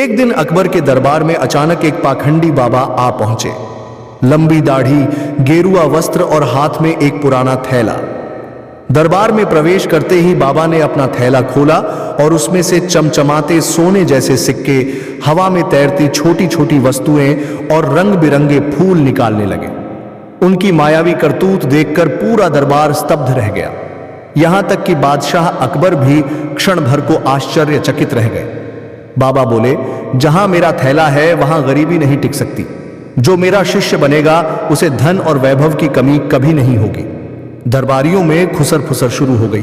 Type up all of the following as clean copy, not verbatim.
एक दिन अकबर के दरबार में अचानक एक पाखंडी बाबा आ पहुंचे। लंबी दाढ़ी, गेरुआ वस्त्र और हाथ में एक पुराना थैला। दरबार में प्रवेश करते ही बाबा ने अपना थैला खोला और उसमें से चमचमाते सोने जैसे सिक्के, हवा में तैरती छोटी छोटी वस्तुएं और रंग बिरंगे फूल निकालने लगे। उनकी मायावी करतूत देखकर पूरा दरबार स्तब्ध रह गया। यहां तक कि बादशाह अकबर भी क्षण भर को आश्चर्यचकित रह गए। बाबा बोले, जहां मेरा थैला है वहां गरीबी नहीं टिक सकती। जो मेरा शिष्य बनेगा उसे धन और वैभव की कमी कभी नहीं होगी। दरबारियों में खुसर फुसर शुरू हो गई।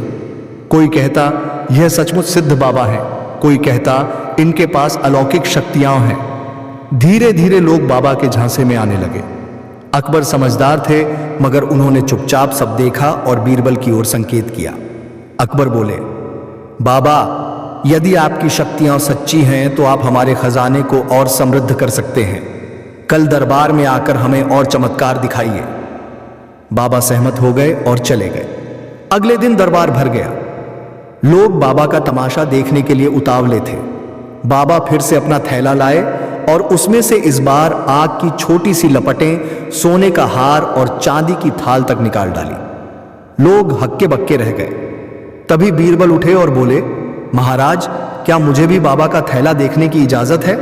कोई कहता यह सचमुच सिद्ध बाबा है, कोई कहता इनके पास अलौकिक शक्तियां हैं। धीरे धीरे लोग बाबा के झांसे में आने लगे। अकबर समझदार थे, मगर उन्होंने चुपचाप सब देखा और बीरबल की ओर संकेत किया। अकबर बोले, बाबा, यदि आपकी शक्तियां सच्ची हैं तो आप हमारे खजाने को और समृद्ध कर सकते हैं। कल दरबार में आकर हमें और चमत्कार दिखाइए। बाबा सहमत हो गए और चले गए। अगले दिन दरबार भर गया। लोग बाबा का तमाशा देखने के लिए उतावले थे। बाबा फिर से अपना थैला लाए और उसमें से इस बार आग की छोटी सी लपटें, सोने का हार और चांदी की थाल तक निकाल डाली। लोग हक्के बक्के रह गए। तभी बीरबल उठे और बोले, महाराज, क्या मुझे भी बाबा का थैला देखने की इजाजत है?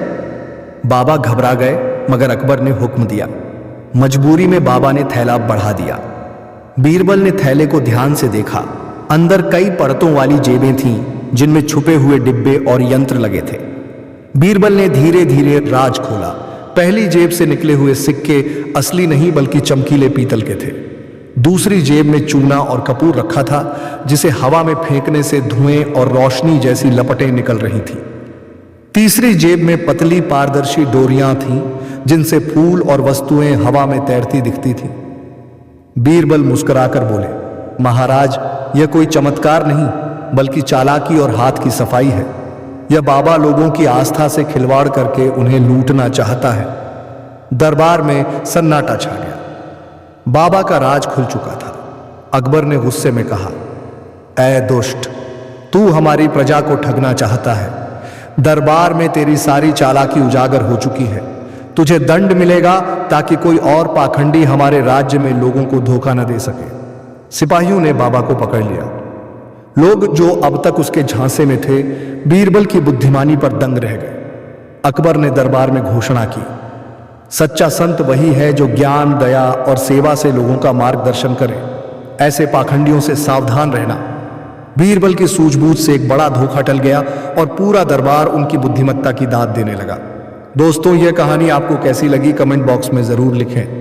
बाबा घबरा गए, मगर अकबर ने हुक्म दिया। मजबूरी में बाबा ने थैला बढ़ा दिया। बीरबल ने थैले को ध्यान से देखा। अंदर कई परतों वाली जेबें थीं, जिनमें छुपे हुए डिब्बे और यंत्र लगे थे। बीरबल ने धीरे धीरे राज खोला। पहली जेब से निकले हुए सिक्के असली नहीं बल्कि चमकीले पीतल के थे। दूसरी जेब में चूना और कपूर रखा था, जिसे हवा में फेंकने से धुएं और रोशनी जैसी लपटें निकल रही थीं। तीसरी जेब में पतली पारदर्शी डोरियां थीं, जिनसे फूल और वस्तुएं हवा में तैरती दिखती थीं। बीरबल मुस्कुराकर बोले, महाराज, यह कोई चमत्कार नहीं बल्कि चालाकी और हाथ की सफाई है। यह बाबा लोगों की आस्था से खिलवाड़ करके उन्हें लूटना चाहता है। दरबार में सन्नाटा छा गया। बाबा का राज खुल चुका था। अकबर ने गुस्से में कहा, ऐ दुष्ट, तू हमारी प्रजा को ठगना चाहता है। दरबार में तेरी सारी चालाकी उजागर हो चुकी है। तुझे दंड मिलेगा ताकि कोई और पाखंडी हमारे राज्य में लोगों को धोखा न दे सके। सिपाहियों ने बाबा को पकड़ लिया। लोग जो अब तक उसके झांसे में थे, बीरबल की बुद्धिमानी पर दंग रह गए। अकबर ने दरबार में घोषणा की, सच्चा संत वही है जो ज्ञान, दया और सेवा से लोगों का मार्गदर्शन करे। ऐसे पाखंडियों से सावधान रहना। बीरबल की सूझबूझ से एक बड़ा धोखा टल गया और पूरा दरबार उनकी बुद्धिमत्ता की दाद देने लगा। दोस्तों, यह कहानी आपको कैसी लगी कमेंट बॉक्स में जरूर लिखें।